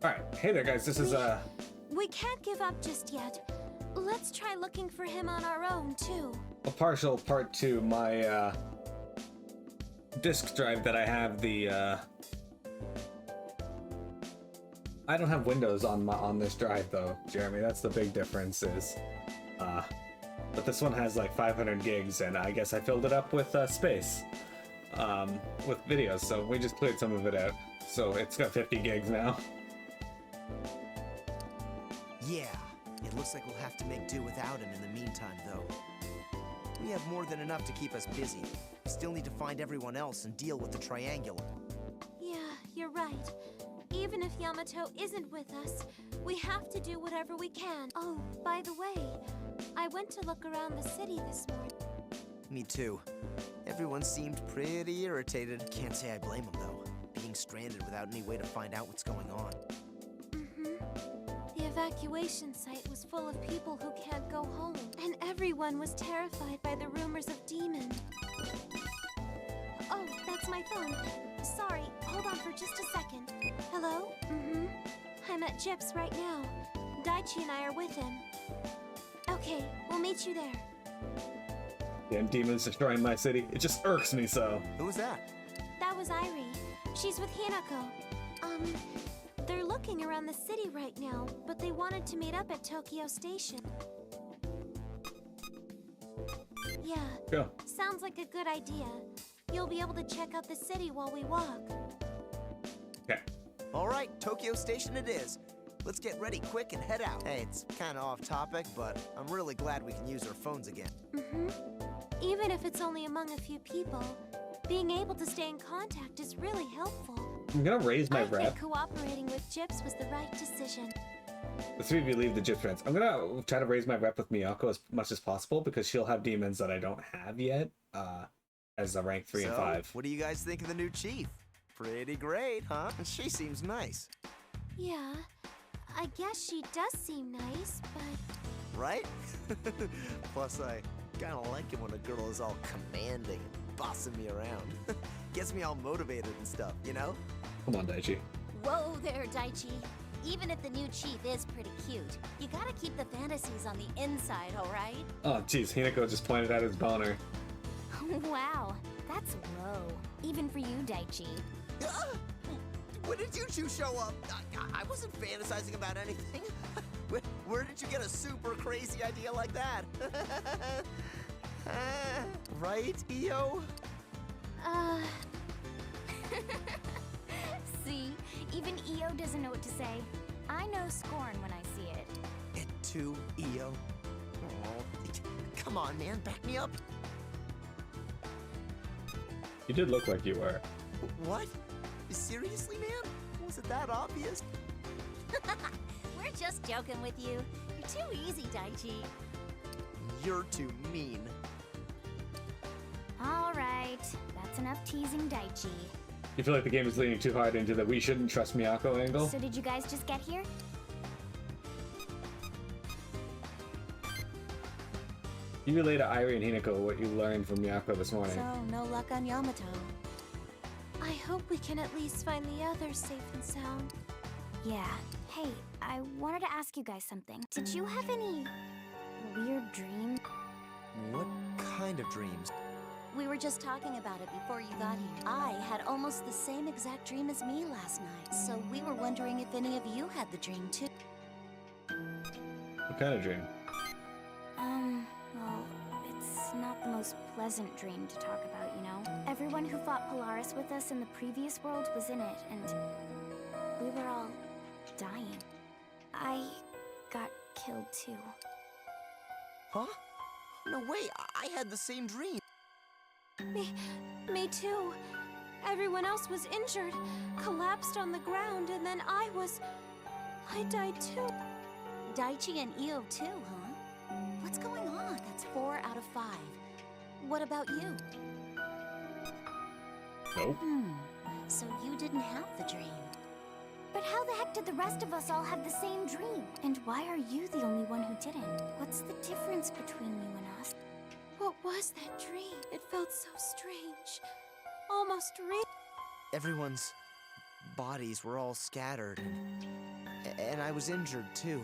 Alright, hey there guys, this is We can't give up just yet. Let's try looking for him on our own, too. a partial part to my disk drive that I have I don't have Windows on this drive though, Jeremy. That's the big difference is but this one has like 500 gigs and I guess I filled it up with space with videos, so we just cleared some of it out. So it's got 50 gigs now. Yeah, it looks like we'll have to make do without him in the meantime, though. We have more than enough to keep us busy. We still need to find everyone else and deal with the triangular. Yeah, you're right. Even if Yamato isn't with us, we have to do whatever we can. Oh, by the way, I went to look around the city this morning. Me too. Everyone seemed pretty irritated. Can't say I blame them, though. Being stranded without any way to find out what's going on. The evacuation site was full of people who can't go home, and everyone was terrified by the rumors of demons. Oh, that's my phone. Sorry, hold on for just a second. Hello? I'm at Gyp's right now. Daichi and I are with him. Okay, we'll meet you there. Damn demons destroying my city. It just irks me so. Who was that? That was Irie. She's with Hinako. They're looking around the city right now, but they wanted to meet up at Tokyo Station. Yeah. Go. Sounds like a good idea. You'll be able to check out the city while we walk. Okay. All right, Tokyo Station it is. Let's get ready quick and head out. Hey, it's kind of off topic, but I'm really glad we can use our phones again. Even if it's only among a few people, being able to stay in contact is really helpful. I'm gonna raise my I rep. think cooperating with Gyps was the right decision. The three of you leave the Gyp's friends. I'm gonna try to raise my rep with Miyako as much as possible because she'll have demons that I don't have yet as a rank 3 and 5. What do you guys think of the new chief? Pretty great, huh? She seems nice. Yeah, I guess she does seem nice, but... Right? Plus, I kind of like it when a girl is all commanding and bossing me around. Gets me all motivated and stuff, you know? Come on, Daichi. Whoa there, Daichi. Even if the new chief is pretty cute, you gotta keep the fantasies on the inside, alright? Oh, jeez, Hinako just pointed at his boner. Wow, that's low. Even for you, Daichi. When did you two show up? I wasn't fantasizing about anything. Where did you get a super crazy idea like that? Right, Io? See, even Io doesn't know what to say. I know scorn when I see it. It too, Io. Oh, come on, man, back me up. You did look like you were. What? Seriously, man? Was it that obvious? We're just joking with you. You're too easy, Daichi. You're too mean. All right, that's enough teasing Daichi. You feel like the game is leaning too hard into the we shouldn't trust Miyako angle? So did you guys just get here? You relay to Irie and Hinako what you learned from Miyako this morning. So, no luck on Yamato. I hope we can at least find the others safe and sound. Yeah. Hey, I wanted to ask you guys something. Did you have any weird dreams? What kind of dreams? We were just talking about it before you got here. I had almost the same exact dream as me last night, so we were wondering if any of you had the dream too. What kind of dream? Well, it's not the most pleasant dream to talk about, you know? Everyone who fought Polaris with us in the previous world was in it, and we were all dying. I got killed too. Huh? No way, I had the same dream. Me too. Everyone else was injured, collapsed on the ground, and then I died too. Daichi and Io too, huh? What's going on? That's 4 out of 5. What about you? Nope. So you didn't have the dream. But how the heck did the rest of us all have the same dream? And why are you the only one who didn't? What's the difference between you and us? What was that dream? It felt so strange. Almost real. Everyone's bodies were all scattered, and I was injured too.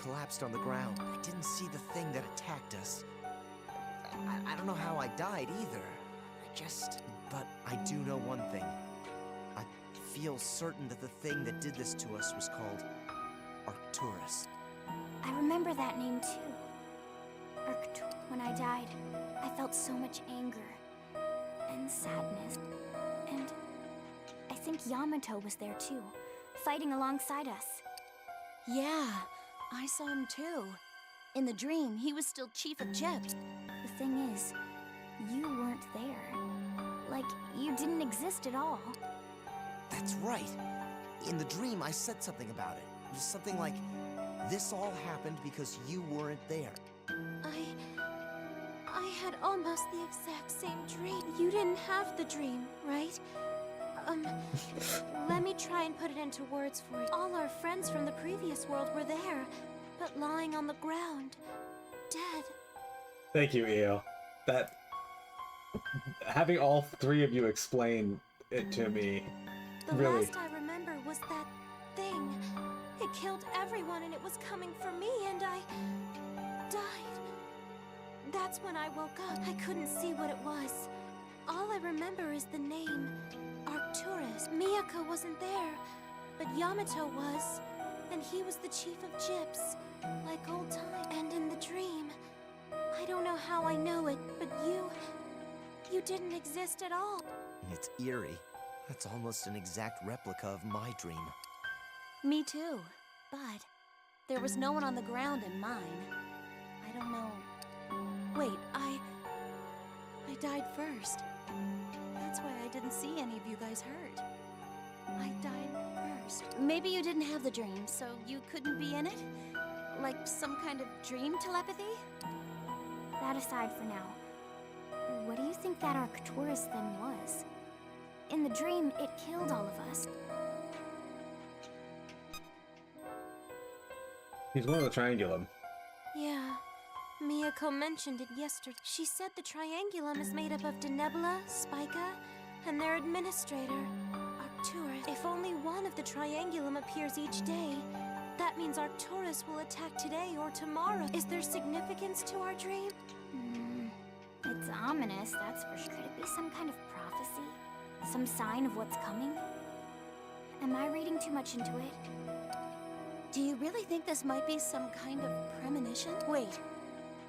Collapsed on the ground. I didn't see the thing that attacked us. I don't know how I died either. But I do know one thing. I feel certain that the thing that did this to us was called Arcturus. I remember that name too. When I died, I felt so much anger and sadness. And I think Yamato was there too, fighting alongside us. Yeah, I saw him too. In the dream, he was still Chief of Gyps. The thing is, you weren't there. Like, you didn't exist at all. That's right. In the dream, I said something about it. It was something like, this all happened because you weren't there. I had almost the exact same dream. You didn't have the dream, right? Let me try and put it into words for you. All our friends from the previous world were there, but lying on the ground, dead. Thank you, Io. That having all three of you explain it to me The really. last I remember was that thing. It killed everyone and it was coming for me and I died. That's when I woke up. I couldn't see what it was. All I remember is the name, Arcturus. Miyako wasn't there, but Yamato was. And he was the Chief of Gyps, like old time. And in the dream, I don't know how I know it, but you didn't exist at all. It's eerie. That's almost an exact replica of my dream. Me too. But there was no one on the ground in mine. I don't know. Wait, I died first. That's why I didn't see any of you guys hurt. I died first. Maybe you didn't have the dream, so you couldn't be in it? Like some kind of dream telepathy? That aside for now, what do you think that Arcturus thing was? In the dream, it killed all of us. He's one of the Triangulum. Yeah, Miyako mentioned it yesterday. She said the Triangulum is made up of Denebula, Spica, and their administrator, Arcturus. If only one of the Triangulum appears each day, that means Arcturus will attack today or tomorrow. Is there significance to our dream? It's ominous, that's for sure. Could it be some kind of prophecy? Some sign of what's coming? Am I reading too much into it? Do you really think this might be some kind of premonition? Wait,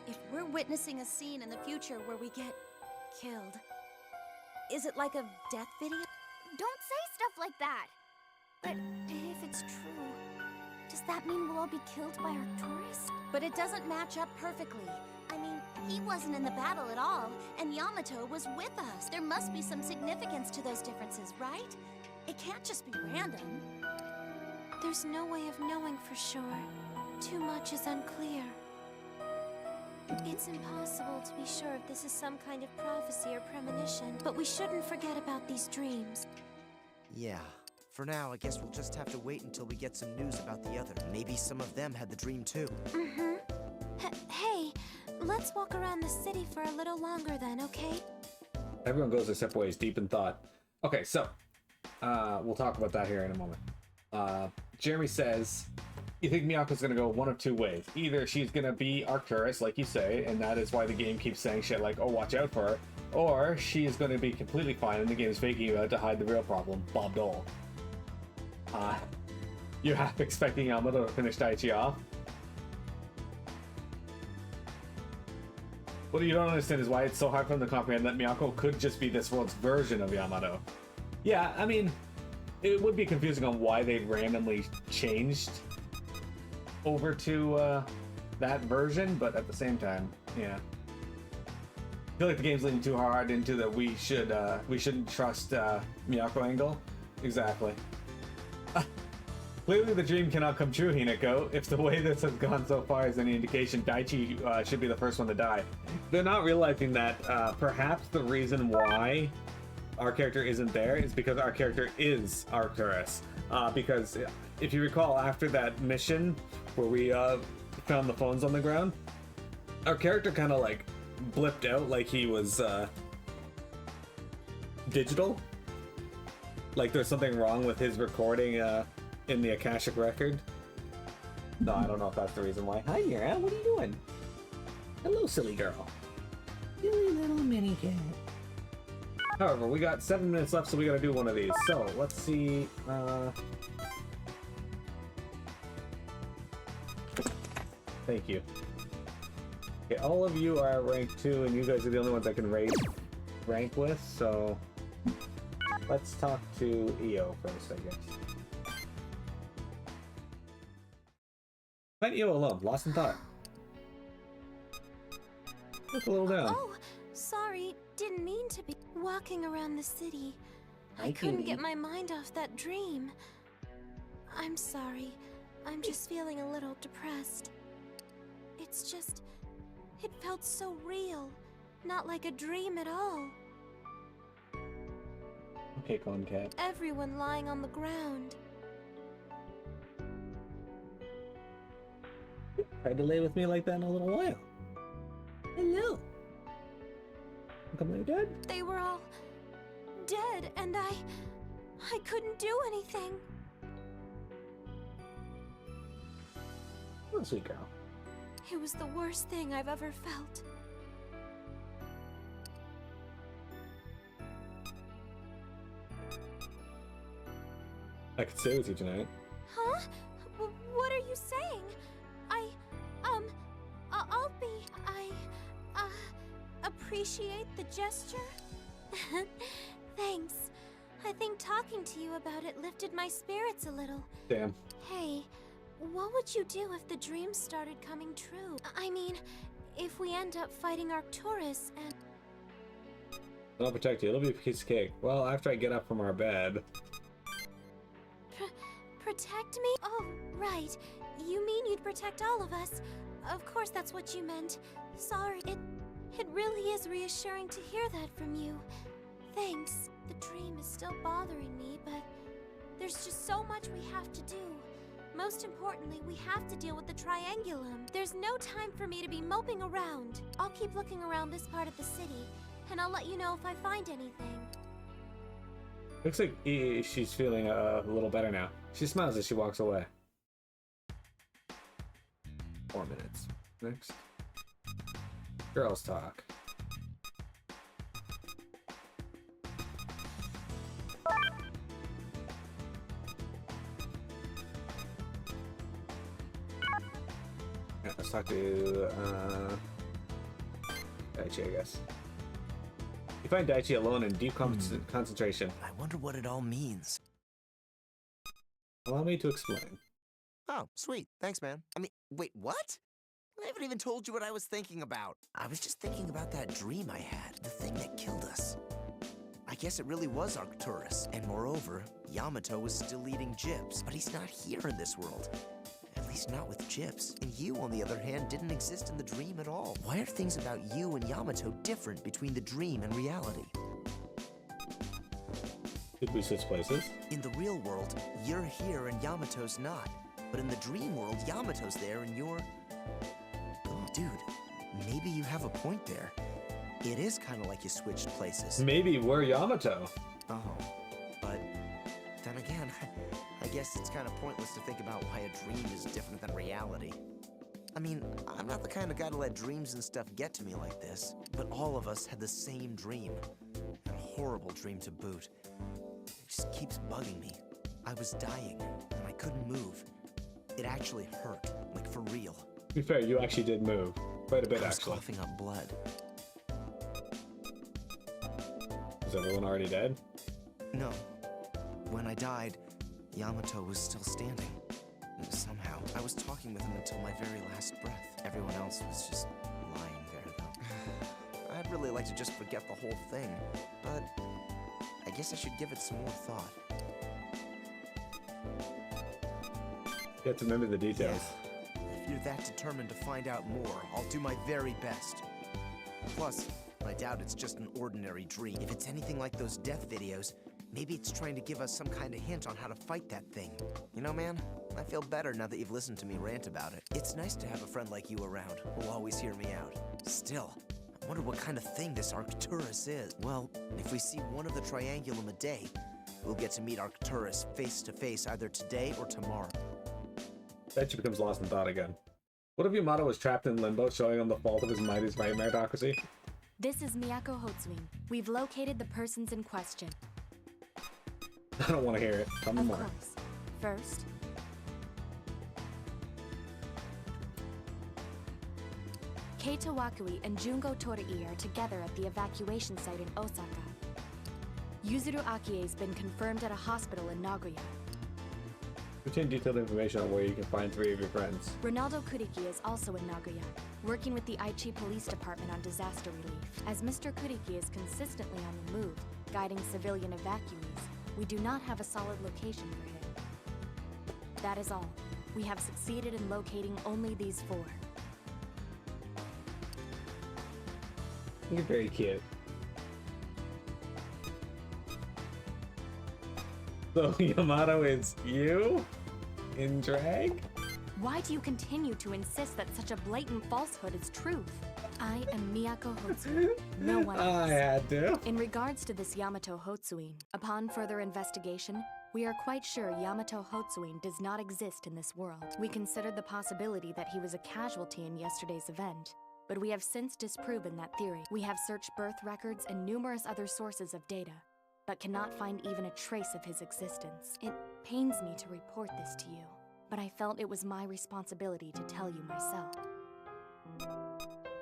if we're witnessing a scene in the future where we get killed, is it like a death video? Don't say stuff like that! But if it's true, does that mean we'll all be killed by Arcturus? But it doesn't match up perfectly. I mean, he wasn't in the battle at all, and Yamato was with us. There must be some significance to those differences, right? It can't just be random. There's no way of knowing for sure. Too much is unclear. It's impossible to be sure if this is some kind of prophecy or premonition, but we shouldn't forget about these dreams. Yeah. For now, I guess we'll just have to wait until we get some news about the other. Maybe some of them had the dream too. Hey, let's walk around the city for a little longer then, okay? Everyone goes their separate ways, deep in thought. Okay, so we'll talk about that here in a moment. Jeremy says, you think Miyako's gonna go one of two ways. Either she's gonna be Arcturus, like you say, and that is why the game keeps saying shit like, oh, watch out for her, or she is gonna be completely fine and the game's faking you out to hide the real problem, Bob Dole. You're half expecting Yamato to finish Daichi off? What you don't understand is why it's so hard for them to comprehend that Miyako could just be this world's version of Yamato. Yeah, I mean, it would be confusing on why they randomly changed over to that version, but at the same time, yeah. I feel like the game's leaning too hard into that we shouldn't trust Miyako angle. Exactly. Clearly the dream cannot come true, Hinako. If the way this has gone so far is any indication, Daichi should be the first one to die. They're not realizing that perhaps the reason why our character isn't there is because our character is Arcturus. Because if you recall, after that mission where we found the phones on the ground, our character kind of like blipped out like he was digital. Like there's something wrong with his recording in the Akashic record. No, I don't know if that's the reason why. Hi, Yara. What are you doing? Hello, silly girl. Silly little mini cat. However, we got 7 minutes left, so we gotta do one of these. So, let's see. Thank you. Okay, all of you are rank 2, and you guys are the only ones I can raise rank with, so let's talk to EO first, I guess. Find EO alone, lost in thought. Look a little down. Oh, sorry, didn't mean to be walking around the city. Hi, I couldn't cutie. get my mind off that dream. I'm sorry. I'm just feeling a little depressed. It's just... it felt so real. Not like a dream at all. Okay, Cone Cat. Everyone lying on the ground. Tried to lay with me like that in a little while. Hello. Come on, Dad. They were all dead, and I couldn't do anything. Oh, sweet girl. It was the worst thing I've ever felt. I could stay with you tonight. Huh? What are you saying? I'll be... appreciate the gesture? Thanks. I think talking to you about it lifted my spirits a little. Damn. Hey, what would you do if the dream started coming true? I mean, if we end up fighting Arcturus and... I'll protect you. It'll be a piece of cake. Well, after I get up from our bed. Protect me? Oh, right. You mean you'd protect all of us. Of course that's what you meant. Sorry, it really is reassuring to hear that from you. Thanks. The dream is still bothering me, but there's just so much we have to do. Most importantly, we have to deal with the Triangulum. There's no time for me to be moping around. I'll keep looking around this part of the city, and I'll let you know if I find anything. Looks like she's feeling a little better now. She smiles as she walks away. 4 minutes. Next. Girls talk. Yeah, let's talk to Daichi, I guess. You find Daichi alone in deep concentration. I wonder what it all means. Allow me to explain. Oh, sweet. Thanks, man. I mean, wait, what? I haven't even told you what I was thinking about. I was just thinking about that dream I had, the thing that killed us. I guess it really was Arcturus, and moreover, Yamato was still eating gyps, but he's not here in this world. At least not with gyps. And you, on the other hand, didn't exist in the dream at all. Why are things about you and Yamato different between the dream and reality? Did we switch places? In the real world, you're here and Yamato's not. But in the dream world, Yamato's there and you're... Oh, dude, maybe you have a point there. It is kind of like you switched places. Maybe we're Yamato. Oh, but then again, I guess it's kind of pointless to think about why a dream is different than reality. I mean, I'm not the kind of guy to let dreams and stuff get to me like this, but all of us had the same dream. And a horrible dream to boot. It just keeps bugging me. I was dying, and I couldn't move. It actually hurt, like for real. To be fair, you actually did move. Quite a bit, I was actually. coughing up blood. Is everyone already dead? No. When I died, Yamato was still standing. Somehow, I was talking with him until my very last breath. Everyone else was just lying there, though. I'd really like to just forget the whole thing, but I guess I should give it some more thought. You have to remember the details. Yeah. If you're that determined to find out more, I'll do my very best. Plus, I doubt it's just an ordinary dream. If it's anything like those death videos, maybe it's trying to give us some kind of hint on how to fight that thing. You know, man, I feel better now that you've listened to me rant about it. It's nice to have a friend like you around who'll always hear me out. Still, I wonder what kind of thing this Arcturus is. Well, if we see one of the Triangulum a day, We'll get to meet our tourists face to face either today or tomorrow. Then she becomes lost in thought again. What if Yamato was trapped in limbo, showing him the fault of his mighty's meritocracy? This is Miyako Hotsuin. We've located the persons in question. I don't want to hear it. Tell me Of more. course. First, Keita Wakui and Jungo Torii are together at the evacuation site in Osaka. Yuzuru Akie has been confirmed at a hospital in Nagoya. Contain detailed information on where you can find 3 of your friends. Ronaldo Kuriki is also in Nagoya, working with the Aichi Police Department on disaster relief. As Mr. Kuriki is consistently on the move, guiding civilian evacuees, we do not have a solid location for him. That is all. We have succeeded in locating only these 4. You're very cute. So Yamato is you? In drag? Why do you continue to insist that such a blatant falsehood is truth? I am Miyako Hotsuin, no one else. I had to. In regards to this Yamato Hotsuin, upon further investigation, we are quite sure Yamato Hotsuin does not exist in this world. We considered the possibility that he was a casualty in yesterday's event, but we have since disproven that theory. We have searched birth records and numerous other sources of data, but cannot find even a trace of his existence. It pains me to report this to you, but I felt it was my responsibility to tell you myself.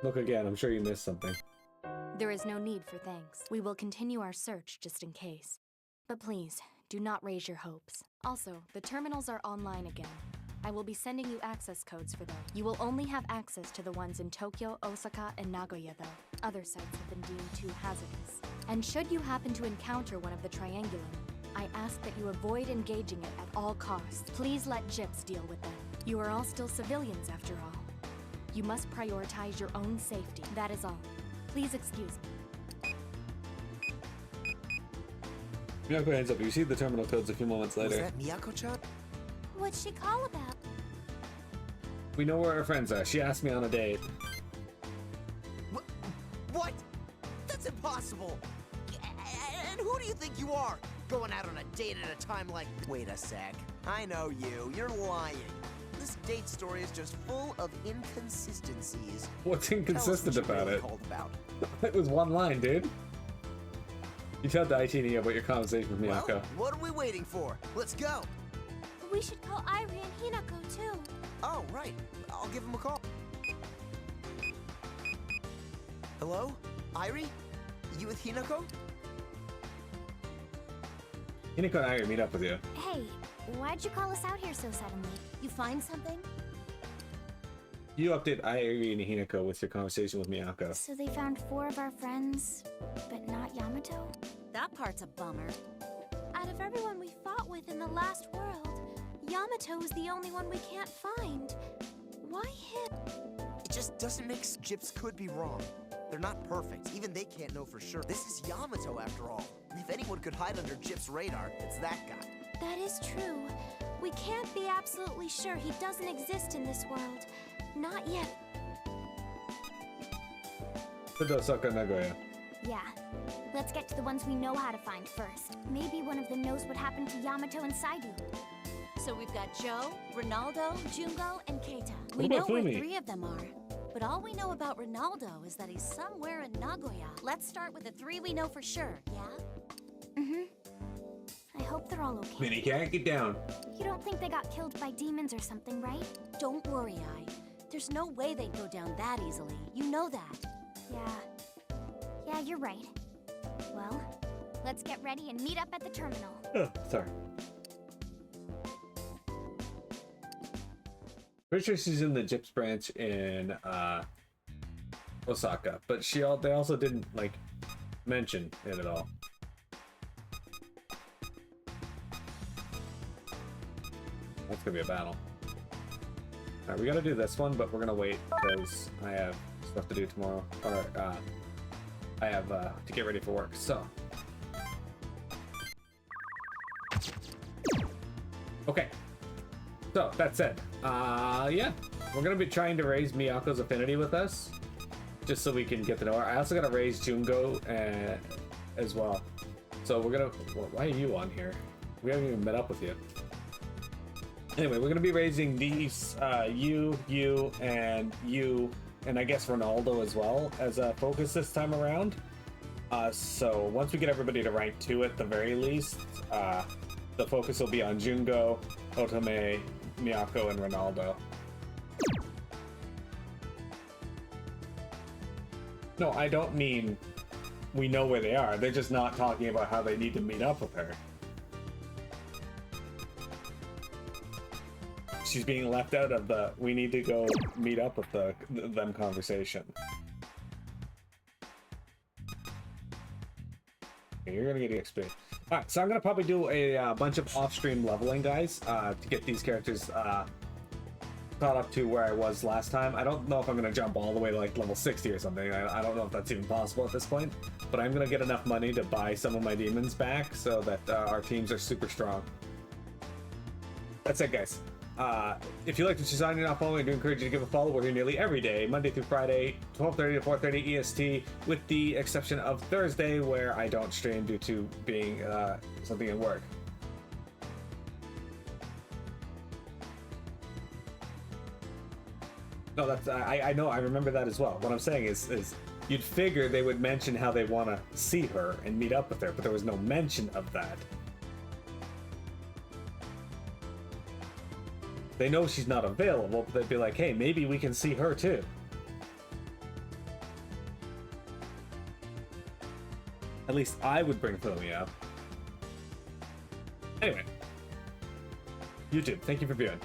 Look again, I'm sure you missed something. There is no need for thanks. We will continue our search just in case. But please, do not raise your hopes. Also, the terminals are online again. I will be sending you access codes for them. You will only have access to the ones in Tokyo, Osaka, and Nagoya though. Other sites have been deemed too hazardous. And should you happen to encounter one of the triangulum, I ask that you avoid engaging it at all costs. Please let Gyps deal with them. You are all still civilians after all. You must prioritize your own safety. That is all. Please excuse me. Miyako hands up. You see the terminal codes a few moments Was later. that Miyako-chan? What'd she call about? We know where our friends are. She asked me on a date. What? That's impossible! And who do you think you are? Going out on a date at a time like... Wait a sec. I know you. You're lying. This date story is just full of inconsistencies. What's Tell us inconsistent what you about really it? called about. It was one line, dude. You told the IT about your conversation with Miyako. Well, what are we waiting for? Let's go! We should call Irie and Hinako too. Oh, right. I'll give him a call. Hello? Irie? You with Hinako? Hinako and I are meet up with you. Hey, why'd you call us out here so suddenly? You find something? You update Irie and Hinako with your conversation with Miyako. So they found 4 of our friends, but not Yamato? That part's a bummer. Out of everyone we fought with in the last world, Yamato is the only one we can't find. Why him? It just doesn't make sense. Gyps could be wrong. They're not perfect. Even they can't know for sure. This is Yamato after all. If anyone could hide under Gyps' radar, it's that guy. That is true. We can't be absolutely sure he doesn't exist in this world. Not yet. Osaka, Nagoya. Yeah. Let's get to the ones we know how to find first. Maybe one of them knows what happened to Yamato and Saidu. So we've got Joe, Ronaldo, Jungo, and Keita. What We know about where Fumi? 3 of them are. But all we know about Ronaldo is that he's somewhere in Nagoya. Let's start with the 3 we know for sure, yeah? Mm-hmm. I hope they're all okay. Minnie can't get down. You don't think they got killed by demons or something, right? Don't worry, There's no way they'd go down that easily. You know that. Yeah. Yeah, you're right. Well, let's get ready and meet up at the terminal. Oh, sorry. Pretty sure she's in the Gyps branch in Osaka, but they also didn't like mention it at all. That's gonna be a battle. Alright, we gotta do this one, but we're gonna wait because I have stuff to do tomorrow. Or I have to get ready for work, so. Okay. So, that said, yeah, we're gonna be trying to raise Miyako's affinity with us, just so we can get to know her. I also gotta raise Jungo as well. So we're gonna. Why are you on here? We haven't even met up with you. Anyway, we're gonna be raising these you, and I guess Ronaldo as well as a focus this time around. So once we get everybody to rank 2 at the very least, the focus will be on Jungo, Otome, Miyako, and Ronaldo. No, I don't mean we know where they are. They're just not talking about how they need to meet up with her. She's being left out of the we need to go meet up with them conversation. Okay, you're gonna get EXP. Alright, so I'm gonna probably do a bunch of off-stream leveling, guys, to get these characters caught up to where I was last time. I don't know if I'm gonna jump all the way to like level 60 or something. I don't know if that's even possible at this point, but I'm gonna get enough money to buy some of my demons back so that our teams are super strong. That's it, guys. If you like what you saw and you're not following, I do encourage you to give a follow. We're here nearly every day, Monday through Friday, 12:30 to 4:30 EST, with the exception of Thursday, where I don't stream due to being something at work. No, that's I know, I remember that as well. What I'm saying is you'd figure they would mention how they want to see her and meet up with her, but there was no mention of that. They know she's not available, but they'd be like, hey, maybe we can see her too. At least I would bring Filmy up. Anyway. YouTube, thank you for viewing.